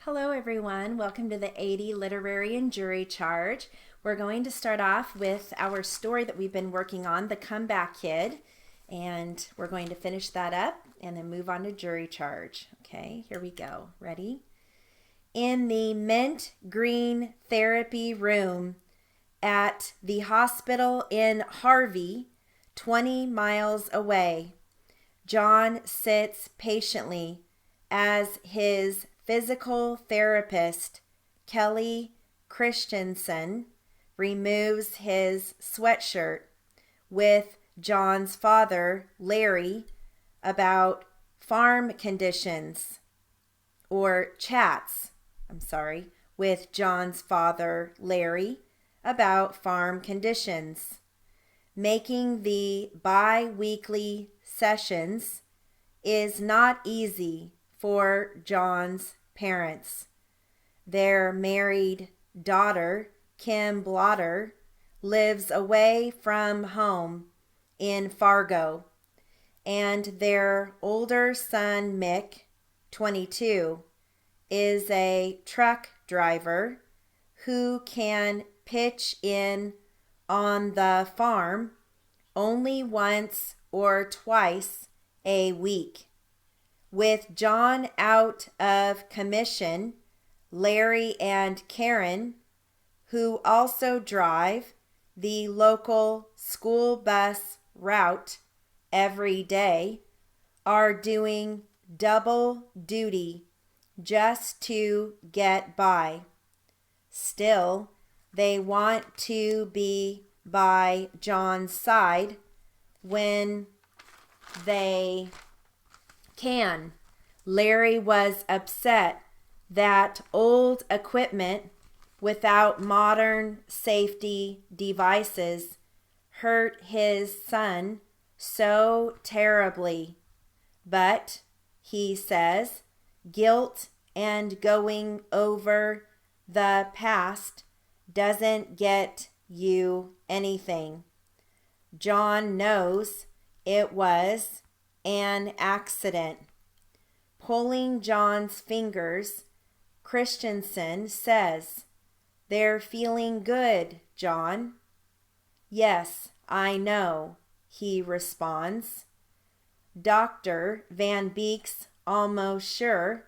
Hello everyone, welcome to the 80 Literary and Jury Charge. We're going to start off with our story that we've been working on, The Comeback Kid, and we're going to finish that up and then move on to jury charge. Okay, here we go. Ready? In the mint green therapy room at the hospital in Harvey, 20 miles away, John sits patiently as his physical therapist, Kelly Christensen, removes his sweatshirt with John's father, Larry, about farm conditions, or chats, with John's father, Larry, about farm conditions. Making the bi-weekly sessions is not easy for John's parents. Their married daughter, Kim Blotter, lives away from home in Fargo, and their older son, Mick, 22, is a truck driver who can pitch in on the farm only once or twice a week. With John out of commission, Larry and Karen, who also drive the local school bus route every day, are doing double duty just to get by. Still, they want to be by John's side when they can. Larry was upset that old equipment without modern safety devices hurt his son so terribly. But, he says, guilt and going over the past doesn't get you anything. John knows it was an accident. Pulling John's fingers, Christensen says, "They're feeling good, John." "Yes, I know," he responds. Dr. Van Beek's almost sure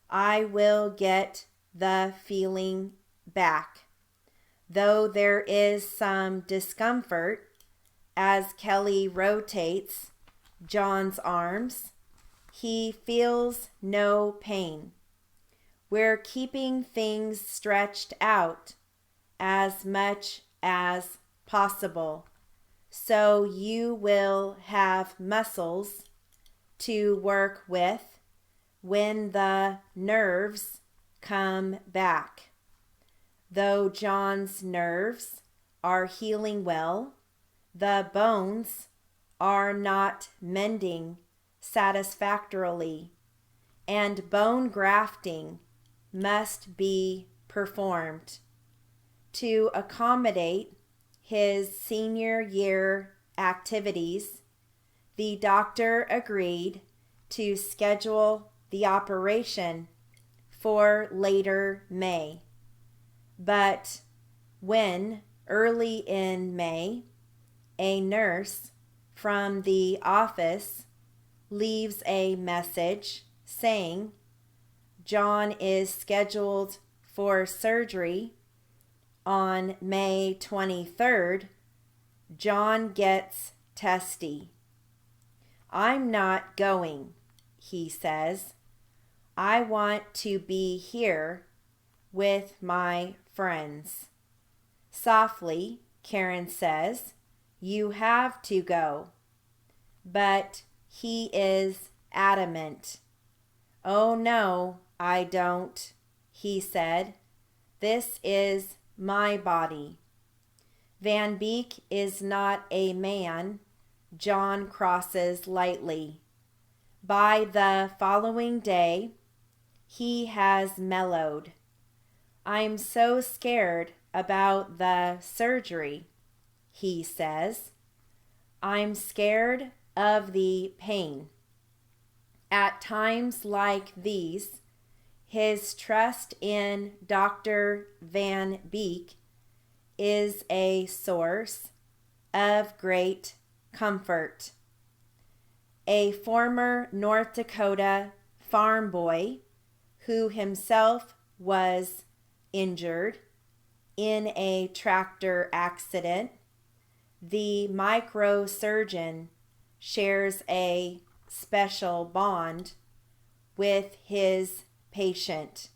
I will get the feeling back, though there is some discomfort as Kelly rotates John's arms. He feels no pain. We're keeping things stretched out as much as possible, so you will have muscles to work with when the nerves come back. Though John's nerves are healing well, the bones are not mending satisfactorily, and bone grafting must be performed. To accommodate his senior year activities, the doctor agreed to schedule the operation for later May. But when, early in May, a nurse from the office leaves a message saying John is scheduled for surgery on May 23rd, John gets testy. "I'm not going," he says. "I want to be here with my friends." Softly, Karen says, "You have to go." But he is adamant. "Oh no, I don't," he said. "This is my body." Van Beek is not a man John crosses lightly. By the following day, he has mellowed. "I'm so scared about the surgery," he says. "I'm scared of the pain." At times like these, his trust in Dr. Van Beek is a source of great comfort. A former North Dakota farm boy who himself was injured in a tractor accident, the microsurgeon shares a special bond with his patient.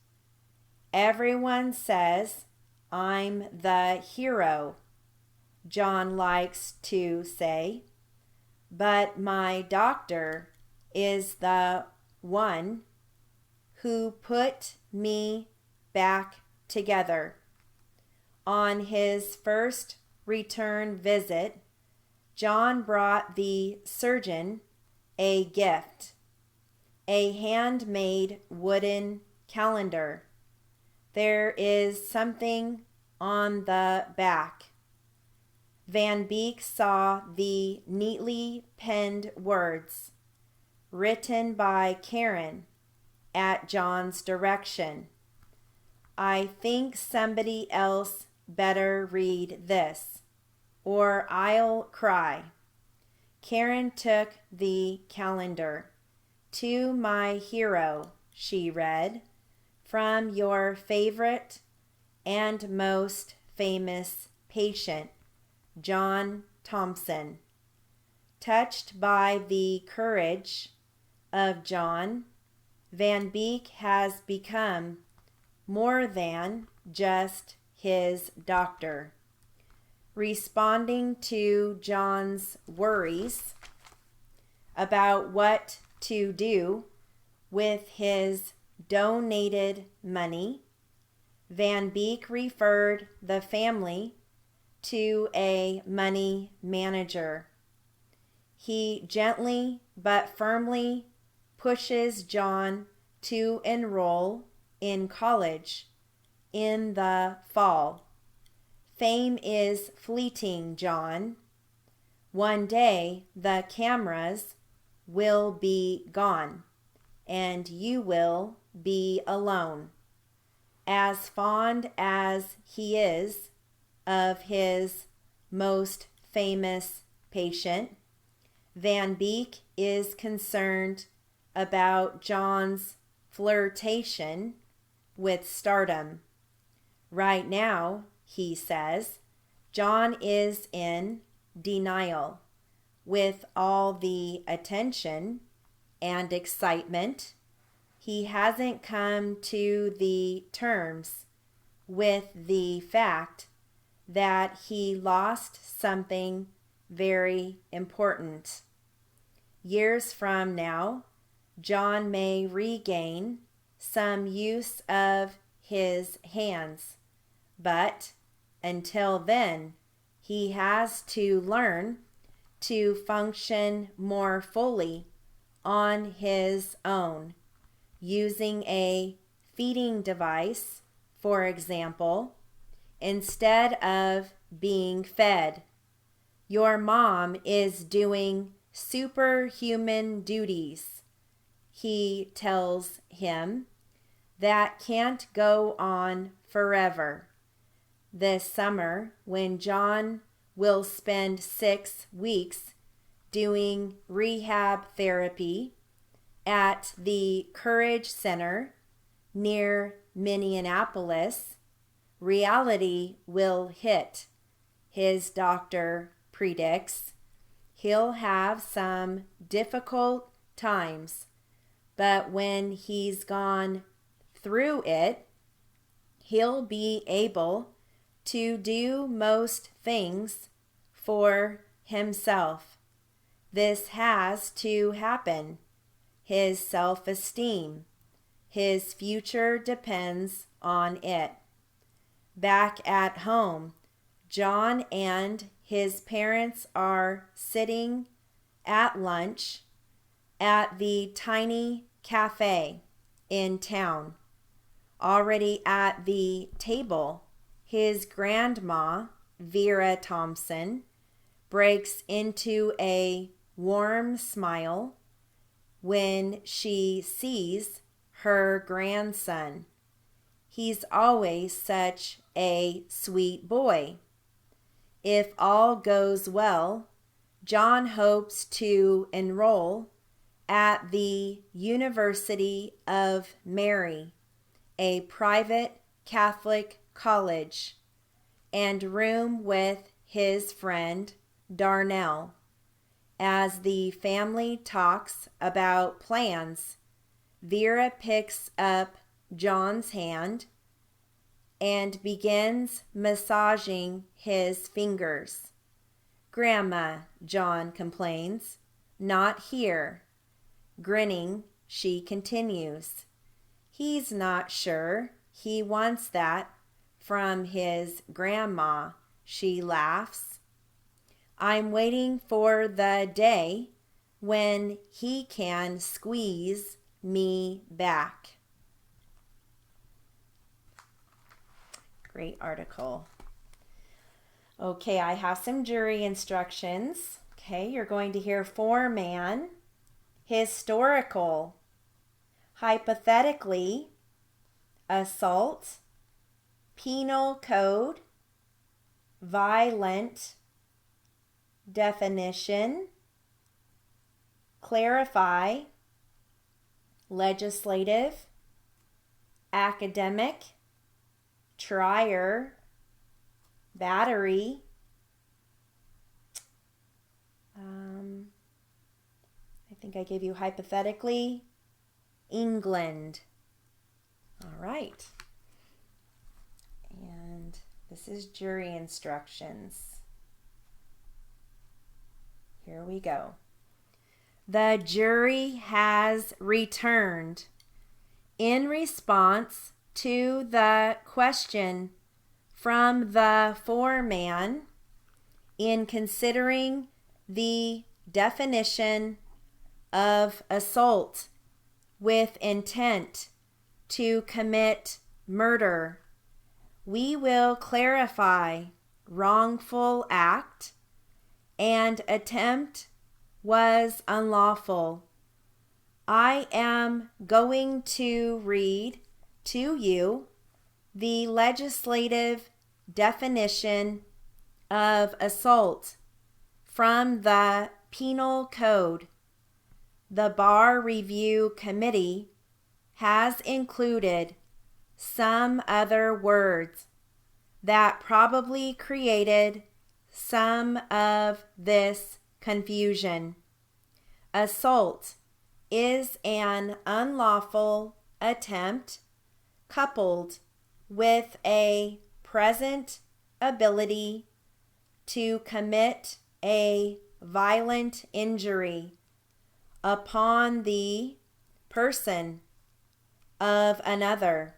Everyone says, "I'm the hero," John likes to say, but my doctor is the one who put me back together. On his first return visit, John brought the surgeon a gift, a handmade wooden calendar. There is something on the back. Van Beek saw the neatly penned words, written by Karen at John's direction. "I think somebody else better read this, or I'll cry." Karen took the calendar. "To my hero," she read, "from your favorite and most famous patient, John Thompson." Touched by the courage of John, Van Beek has become more than just his doctor. Responding to John's worries about what to do with his donated money, Van Beek referred the family to a money manager. He gently but firmly pushes John to enroll in college in the fall. "Fame is fleeting, John. One day the cameras will be gone, and you will be alone." As fond as he is of his most famous patient, Van Beek is concerned about John's flirtation with stardom. Right now, he says, John is in denial. With all the attention and excitement, he hasn't come to the terms with the fact that he lost something very important. Years from now, John may regain some use of his hands, but until then, he has to learn to function more fully on his own, using a feeding device, for example, instead of being fed. "Your mom is doing superhuman duties," he tells him. "That can't go on forever." This summer, when John will spend 6 weeks doing rehab therapy at the Courage Center near Minneapolis, reality will hit, his doctor predicts. He'll have some difficult times, but when he's gone through it, he'll be able to do most things for himself. This has to happen. His self-esteem, his future depends on it. Back at home, John and his parents are sitting at lunch at the tiny cafe in town. Already at the table, his grandma, Vera Thompson, breaks into a warm smile when she sees her grandson. He's always such a sweet boy. If all goes well, John hopes to enroll at the University of Mary, a private Catholic college, and room with his friend Darnell. As the family talks about plans, Vera picks up John's hand and begins massaging his fingers. "Grandma," John complains, "not here." Grinning, she continues. He's not sure he wants that from his grandma, she laughs. "I'm waiting for the day when he can squeeze me back." Great article. Okay, I have some jury instructions. Okay, you're going to hear foreman, historical, hypothetically, assault, penal code, violent, definition, clarify, legislative, academic, trier, battery, I think I gave you hypothetically, England. All right. And this is jury instructions. Here we go. The jury has returned in response to the question from the foreman in considering the definition of assault with intent to commit murder. We will clarify wrongful act and attempt was unlawful. I am going to read to you the legislative definition of assault from the Penal Code. The Bar Review Committee has included some other words that probably created some of this confusion. Assault is an unlawful attempt coupled with a present ability to commit a violent injury upon the person of another.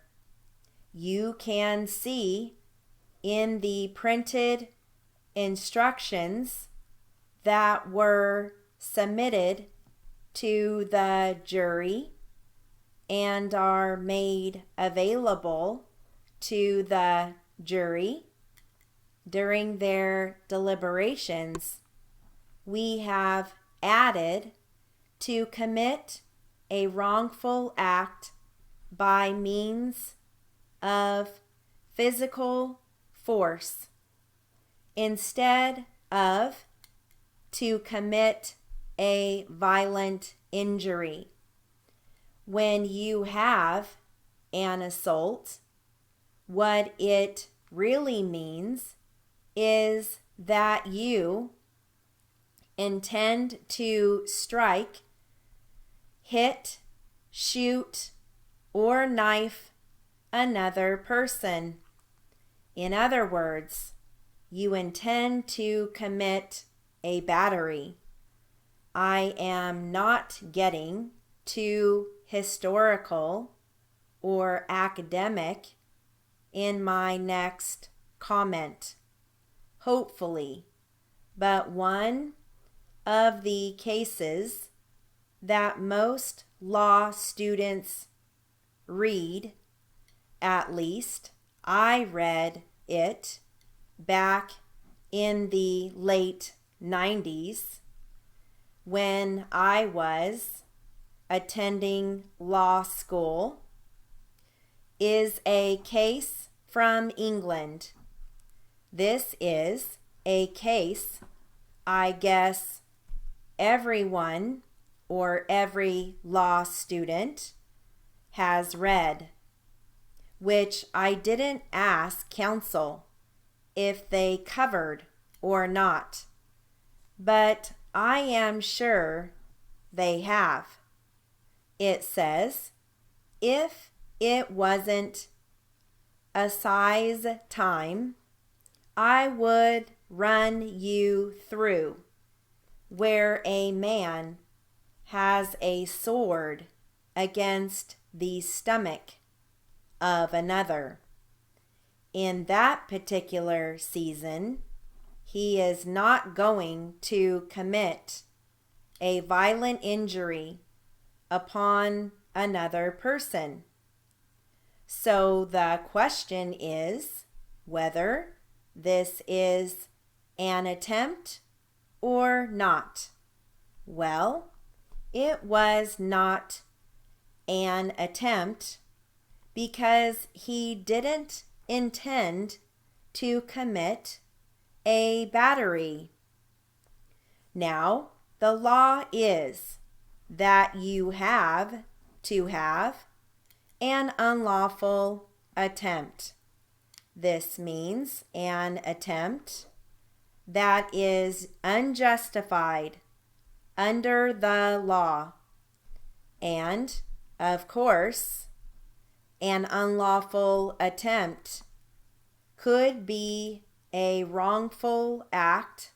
You can see in the printed instructions that were submitted to the jury and are made available to the jury during their deliberations, we have added to commit a wrongful act by means of physical force instead of to commit a violent injury. When you have an assault, what it really means is that you intend to strike, hit, shoot, or knife another person. In other words, you intend to commit a battery. I am not getting too historical or academic in my next comment, hopefully, but one of the cases that most law students read, at least I read it back in the late 90s when I was attending law school is a case from England. This is a case I guess everyone or every law student has read, which I didn't ask counsel if they covered or not, but I am sure they have. It says, if it wasn't assize time, I would run you through where a man has a sword against the stomach of another. In that particular season, he is not going to commit a violent injury upon another person. So the question is whether this is an attempt or not. Well, it was not an attempt because he didn't intend to commit a battery. Now, the law is that you have to have an unlawful attempt. This means an attempt that is unjustified under the law. And, of course, an unlawful attempt could be a wrongful act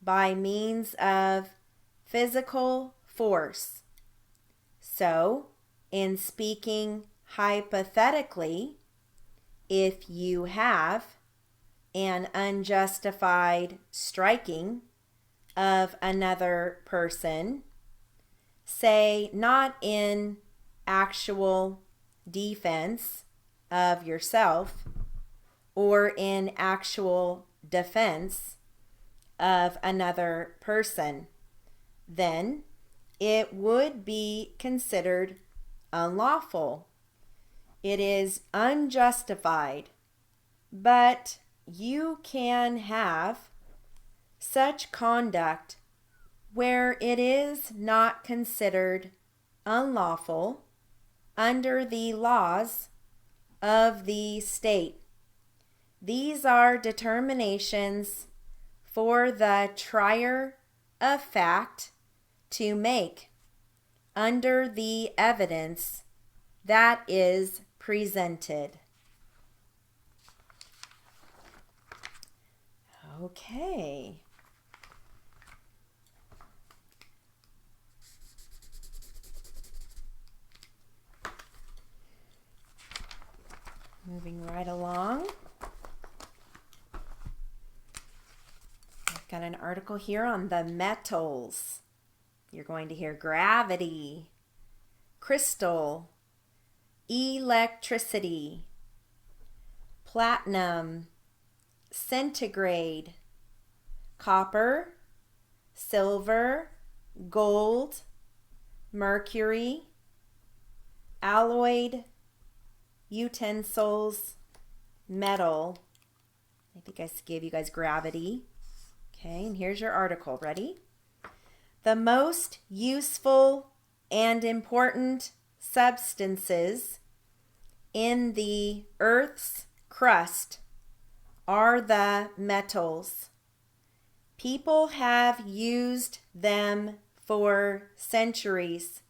by means of physical force. So, in speaking hypothetically, if you have an unjustified striking of another person, say not in actual defense of yourself or in actual defense of another person, then it would be considered unlawful. It is unjustified, but you can have such conduct where it is not considered unlawful under the laws of the state. These are determinations for the trier of fact to make under the evidence that is presented. Okay. Moving right along. I've got an article here on the metals. You're going to hear gravity, crystal, electricity, platinum, centigrade, copper, silver, gold, mercury, alloyed utensils, metal. I think I gave you guys gravity. Okay, and here's your article. Ready? The most useful and important substances in the Earth's crust are the metals. People have used them for centuries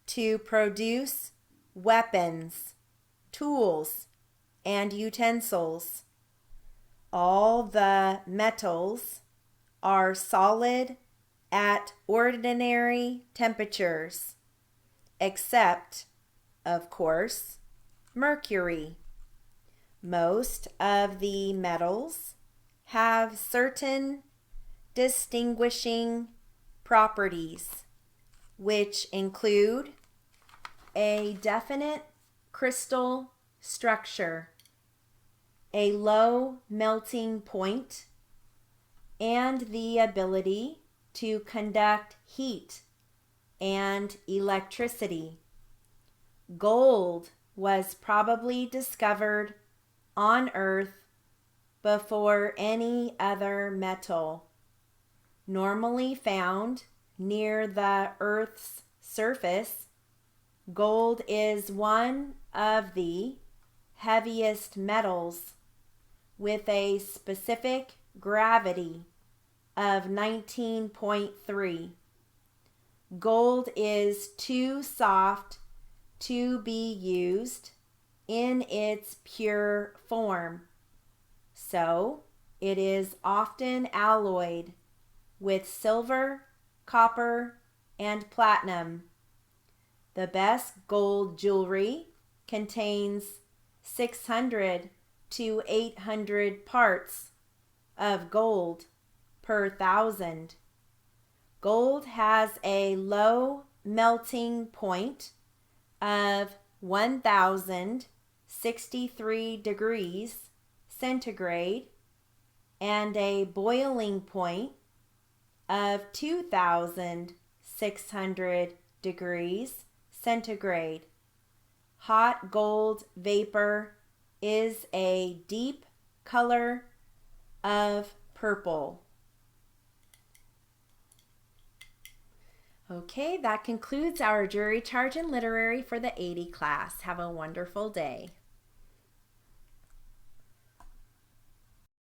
to produce weapons, tools, and utensils. All the metals are solid at ordinary temperatures, except, of course, mercury. Most of the metals have certain distinguishing properties, which include a definite crystal structure, a low melting point, and the ability to conduct heat and electricity. Gold was probably discovered on Earth before any other metal. Normally found near the Earth's surface, gold is one of the heaviest metals with a specific gravity of 19.3. Gold is too soft to be used in its pure form, so it is often alloyed with silver, copper, and platinum. The best gold jewelry contains 600 to 800 parts of gold per thousand. Gold has a low melting point of 1063 degrees centigrade and a boiling point of 2600 degrees centigrade. Hot gold vapor is a deep color of purple. Okay, that concludes our jury charge and literary for the 80 class. Have a wonderful day.